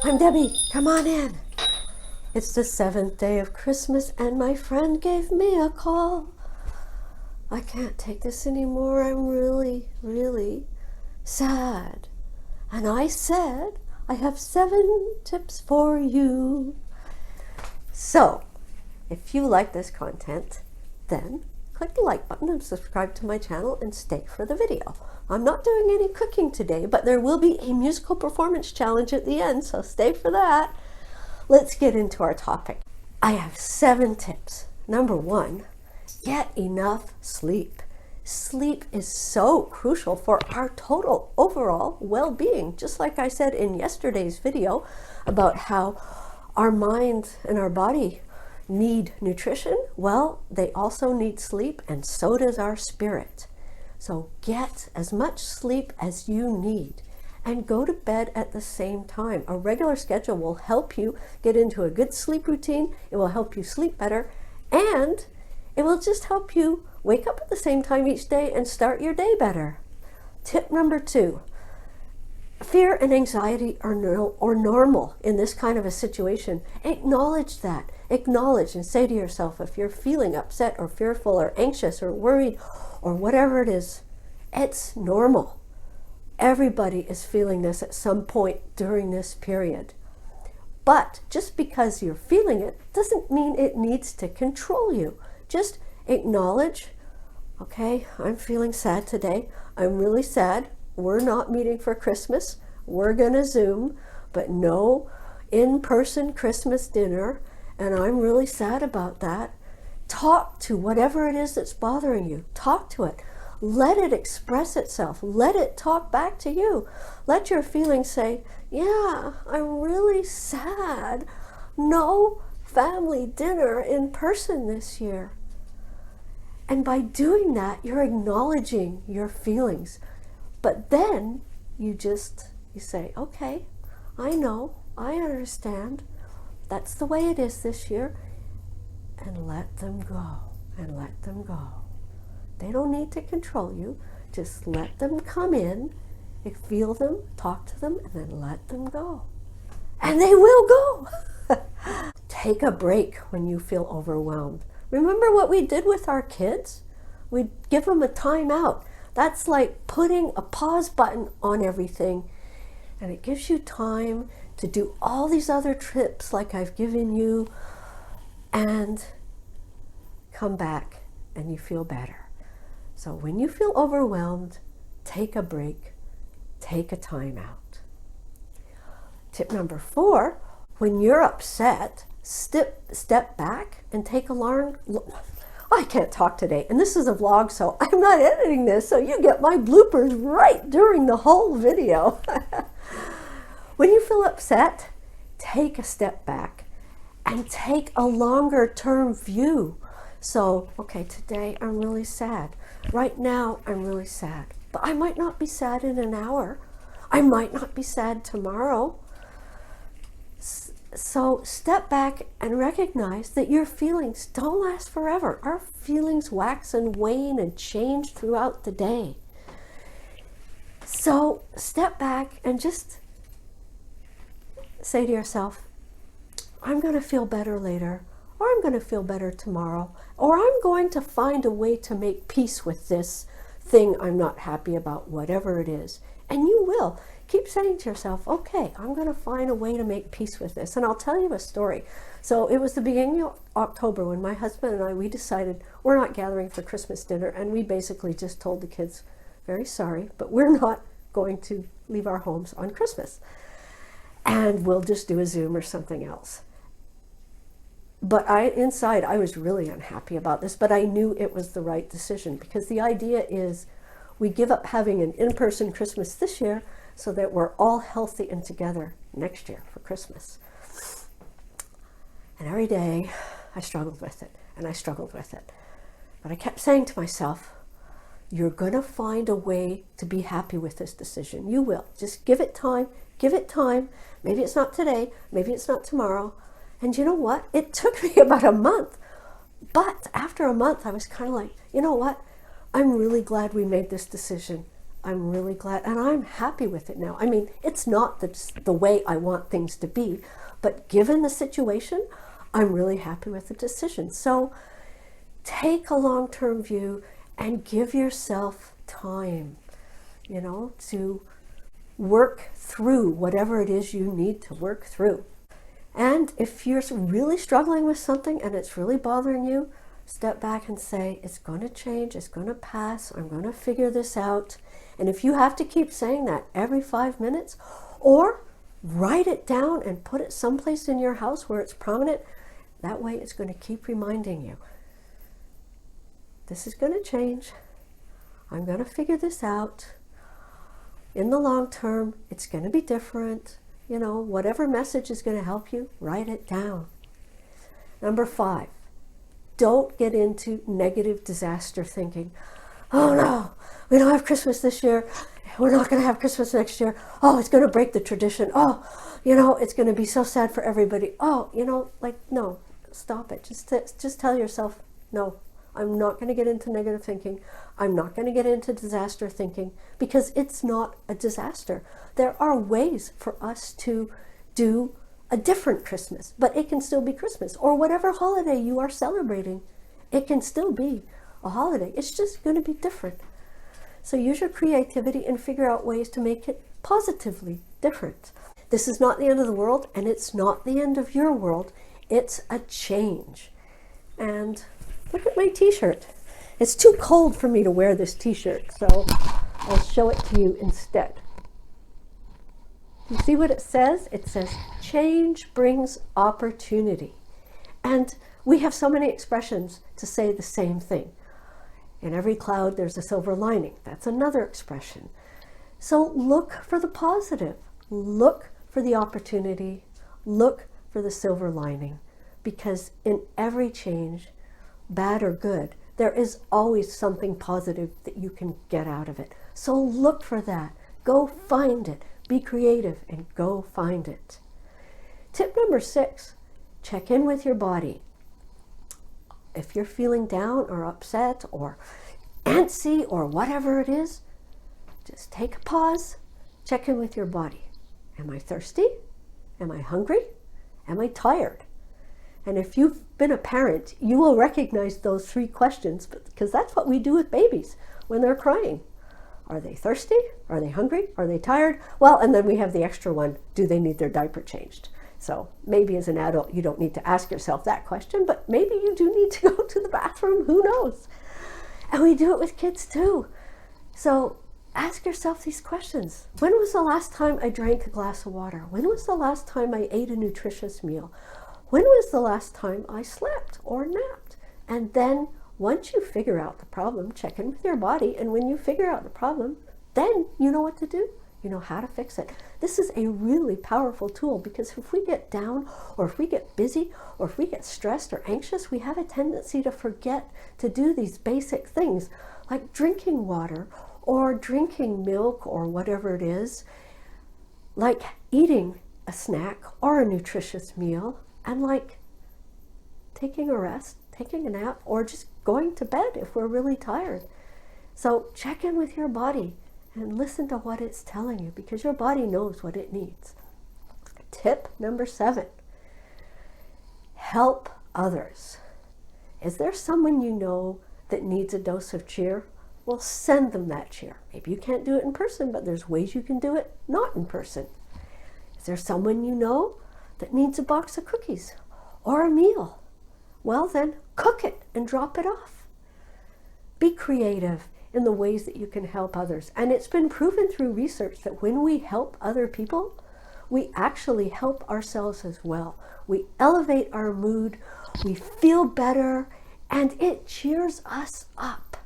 I'm Debbie. Come on in. It's the 7th day of Christmas and my friend gave me a call. I can't take this anymore. I'm really sad. And I said, I have 7 tips for you. So, if you like this content, then click the like button and subscribe to my channel and stay for the video. I'm not doing any cooking today, but there will be a musical performance challenge at the end, so stay for that. Let's get into our topic. I have 7 tips. Number 1, get enough sleep. Sleep is so crucial for our total overall well-being. Just like I said in yesterday's video about how our mind and our body need nutrition, well, they also need sleep, and so does our spirit. So get as much sleep as you need and go to bed at the same time. A regular schedule will help you get into a good sleep routine. It will help you sleep better, and it will just help you wake up at the same time each day and start your day better. Tip number 2, fear and anxiety are normal in this kind of a situation. Acknowledge that. Acknowledge and say to yourself, if you're feeling upset or fearful or anxious or worried or whatever it is, it's normal. Everybody is feeling this at some point during this period. But just because you're feeling it doesn't mean it needs to control you. Just acknowledge, okay, I'm feeling sad today. I'm really sad. We're not meeting for Christmas. We're gonna Zoom, but no in-person Christmas dinner, and I'm really sad about that. Talk to whatever it is that's bothering you. Talk to it. Let it express itself. Let it talk back to you. Let your feelings say, yeah, I'm really sad. No family dinner in person this year. And by doing that, you're acknowledging your feelings. But then you say, okay, I know, I understand. That's the way it is this year. And let them go, and let them go. They don't need to control you. Just let them come in, feel them, talk to them, and then let them go. And they will go. Take a break when you feel overwhelmed. Remember what we did with our kids? We'd give them a timeout. That's like putting a pause button on everything, and it gives you time to do all these other trips like I've given you, and come back and you feel better. So when you feel overwhelmed, take a break, take a time out. Tip number 4, when you're upset, step back and take a long, I can't talk today, and this is a vlog, so I'm not editing this, so you get my bloopers right during the whole video. When you feel upset, take a step back and take a longer term view. So, okay, today I'm really sad. Right now I'm really sad, but I might not be sad in an hour. I might not be sad tomorrow. So step back and recognize that your feelings don't last forever. Our feelings wax and wane and change throughout the day. So step back and just say to yourself, I'm going to feel better later, or I'm going to feel better tomorrow, or I'm going to find a way to make peace with this thing I'm not happy about, whatever it is. And you will. Keep saying to yourself, okay, I'm going to find a way to make peace with this. And I'll tell you a story. So it was the beginning of October when my husband and I, we decided we're not gathering for Christmas dinner, and we basically just told the kids, very sorry, but we're not going to leave our homes on Christmas. And we'll just do a Zoom or something else. But inside, I was really unhappy about this, but I knew it was the right decision, because the idea is we give up having an in-person Christmas this year so that we're all healthy and together next year for Christmas. And every day I struggled with it, and I struggled with it. But I kept saying to myself, you're going to find a way to be happy with this decision. You will. Just give it time. Give it time. Maybe it's not today. Maybe it's not tomorrow. And you know what? It took me about a month. But after a month, I was kind of like, you know what? I'm really glad we made this decision. I'm really glad, and I'm happy with it now. I mean, it's not the way I want things to be, but given the situation, I'm really happy with the decision. So take a long-term view and give yourself time, you know, to work through whatever it is you need to work through. And if you're really struggling with something and it's really bothering you, step back and say, it's going to change, it's going to pass, I'm going to figure this out. And if you have to keep saying that every 5 minutes, or write it down and put it someplace in your house where it's prominent, that way it's going to keep reminding you, this is going to change, I'm going to figure this out. In the long term, it's going to be different. You know, whatever message is going to help you, write it down. Number 5, don't get into negative disaster thinking. Oh no, we don't have Christmas this year. We're not going to have Christmas next year. Oh, it's going to break the tradition. Oh, you know, it's going to be so sad for everybody. Oh, you know, like, no, stop it. Just tell yourself, no, I'm not going to get into negative thinking. I'm not going to get into disaster thinking, because it's not a disaster. There are ways for us to do a different Christmas, but it can still be Christmas, or whatever holiday you are celebrating. It can still be a holiday. It's just going to be different. So use your creativity and figure out ways to make it positively different. This is not the end of the world, and it's not the end of your world. It's a change. And look at my t-shirt. It's too cold for me to wear this t-shirt, so I'll show it to you instead. You see what it says? It says, change brings opportunity. And we have so many expressions to say the same thing. In every cloud, there's a silver lining. That's another expression. So look for the positive. Look for the opportunity. Look for the silver lining. Because in every change, bad or good, there is always something positive that you can get out of it. So look for that. Go find it. Be creative and go find it. Tip number 6, check in with your body. If you're feeling down or upset or antsy or whatever it is, just take a pause, check in with your body. Am I thirsty? Am I hungry? Am I tired? And if you've been a parent, you will recognize those 3 questions, because that's what we do with babies when they're crying. Are they thirsty? Are they hungry? Are they tired? Well, and then we have the extra one, do they need their diaper changed? So maybe as an adult, you don't need to ask yourself that question, but maybe you do need to go to the bathroom, who knows? And we do it with kids too. So ask yourself these questions. When was the last time I drank a glass of water? When was the last time I ate a nutritious meal? When was the last time I slept or napped? And then once you figure out the problem, check in with your body. And when you figure out the problem, then you know what to do. You know how to fix it. This is a really powerful tool, because if we get down, or if we get busy, or if we get stressed or anxious, we have a tendency to forget to do these basic things like drinking water or drinking milk or whatever it is, like eating a snack or a nutritious meal, and like taking a rest, taking a nap, or just going to bed if we're really tired. So check in with your body and listen to what it's telling you, because your body knows what it needs. Tip number 7, help others. Is there someone you know that needs a dose of cheer? Well, send them that cheer. Maybe you can't do it in person, but there's ways you can do it not in person. Is there someone you know that needs a box of cookies or a meal? Well, then cook it and drop it off. Be creative in the ways that you can help others. And it's been proven through research that when we help other people, we actually help ourselves as well. We elevate our mood, we feel better, and it cheers us up.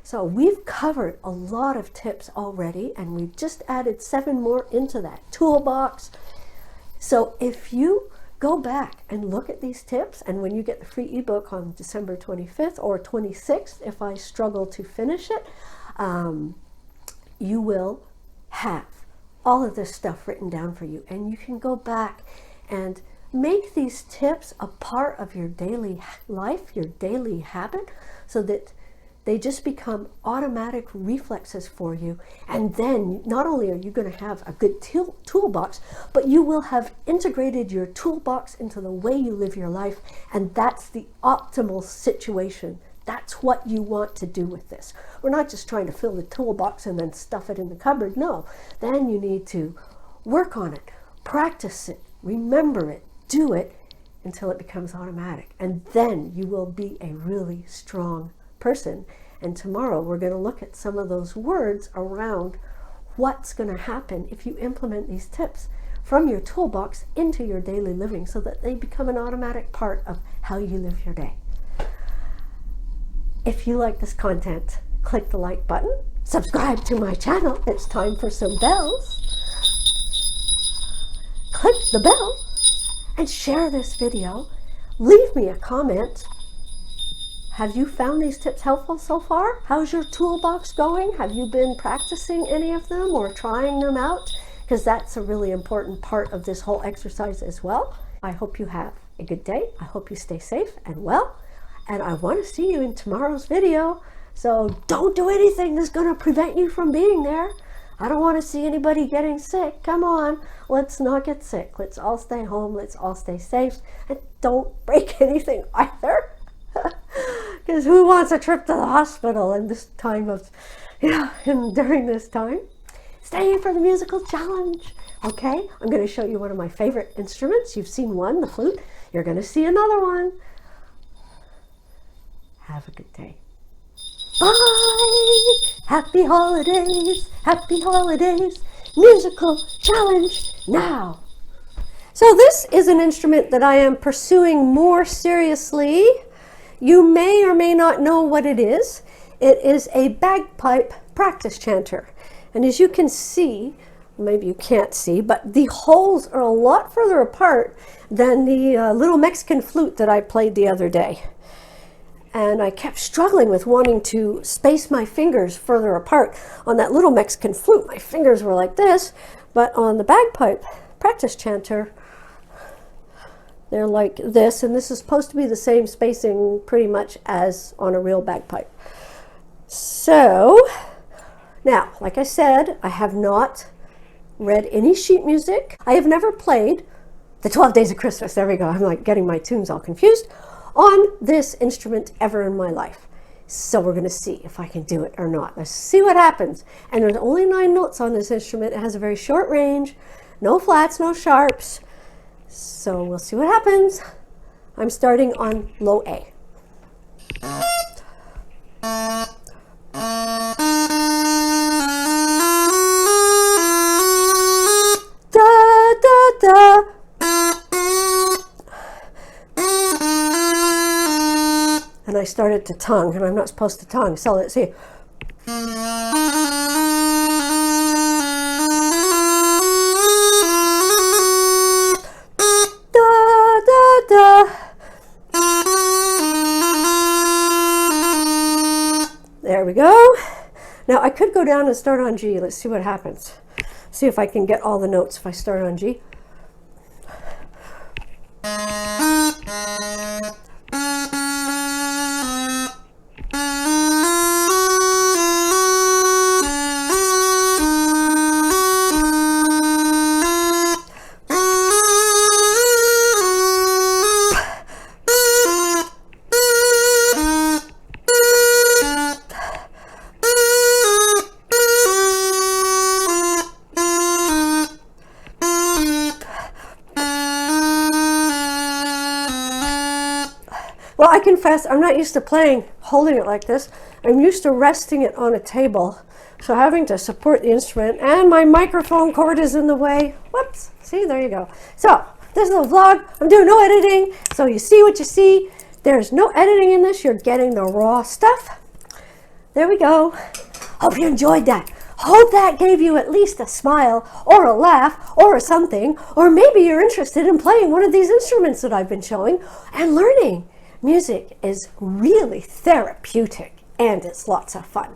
So we've covered a lot of tips already, and we've just added 7 more into that toolbox. So if you go back and look at these tips, and when you get the free ebook on December 25th or 26th, if I struggle to finish it, you will have all of this stuff written down for you, and you can go back and make these tips a part of your daily life, your daily habit, so that They just become automatic reflexes for you. And then not only are you going to have a good toolbox, but you will have integrated your toolbox into the way you live your life. And that's the optimal situation. That's what you want to do with this. We're not just trying to fill the toolbox and then stuff it in the cupboard. No, then you need to work on it, practice it, remember it, do it until it becomes automatic. And then you will be a really strong person. And tomorrow we're going to look at some of those words around what's going to happen if you implement these tips from your toolbox into your daily living so that they become an automatic part of how you live your day. If you like this content, click the like button, subscribe to my channel. It's time for some bells. Click the bell and share this video. Leave me a comment. Have you found these tips helpful so far? How's your toolbox going? Have you been practicing any of them or trying them out? Because that's a really important part of this whole exercise as well. I hope you have a good day. I hope you stay safe and well. And I want to see you in tomorrow's video. So don't do anything that's going to prevent you from being there. I don't want to see anybody getting sick. Come on, let's not get sick. Let's all stay home. Let's all stay safe. And don't break anything either. Because who wants a trip to the hospital in this time of, and during this time? Stay for the musical challenge. Okay, I'm going to show you one of my favorite instruments. You've seen one, the flute. You're going to see another one. Have a good day. Bye! Happy holidays! Happy holidays! Musical challenge now! So this is an instrument that I am pursuing more seriously. You may or may not know what it is. It is a bagpipe practice chanter. And as you can see, maybe you can't see, but the holes are a lot further apart than the little Mexican flute that I played the other day. And I kept struggling with wanting to space my fingers further apart. On that little Mexican flute, my fingers were like this, but on the bagpipe practice chanter, they're like this, and this is supposed to be the same spacing pretty much as on a real bagpipe. So, now, like I said, I have not read any sheet music. I have never played the 12 Days of Christmas, there we go, I'm like getting my tunes all confused, on this instrument ever in my life. So we're going to see if I can do it or not. Let's see what happens. And there's only 9 notes on this instrument. It has a very short range, no flats, no sharps. So we'll see what happens. I'm starting on low A. Da, da, da. And I started to tongue, and I'm not supposed to tongue, so let's see. Da, da, da. There we go. Now I could go down and start on G. Let's see what happens. See if I can get all the notes if I start on G. Well, I confess, I'm not used to holding it like this. I'm used to resting it on a table. So having to support the instrument, and my microphone cord is in the way. Whoops, see, there you go. So, this is a vlog. I'm doing no editing, so you see what you see. There's no editing in this. You're getting the raw stuff. There we go. Hope you enjoyed that. Hope that gave you at least a smile, or a laugh, or something. Or maybe you're interested in playing one of these instruments that I've been showing and learning. Music is really therapeutic, and it's lots of fun.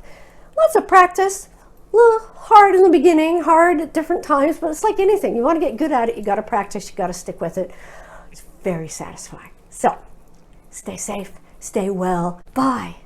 Lots of practice, a little hard in the beginning, hard at different times, but it's like anything. You want to get good at it, you got to practice, you got to stick with it. It's very satisfying. So, stay safe, stay well. Bye.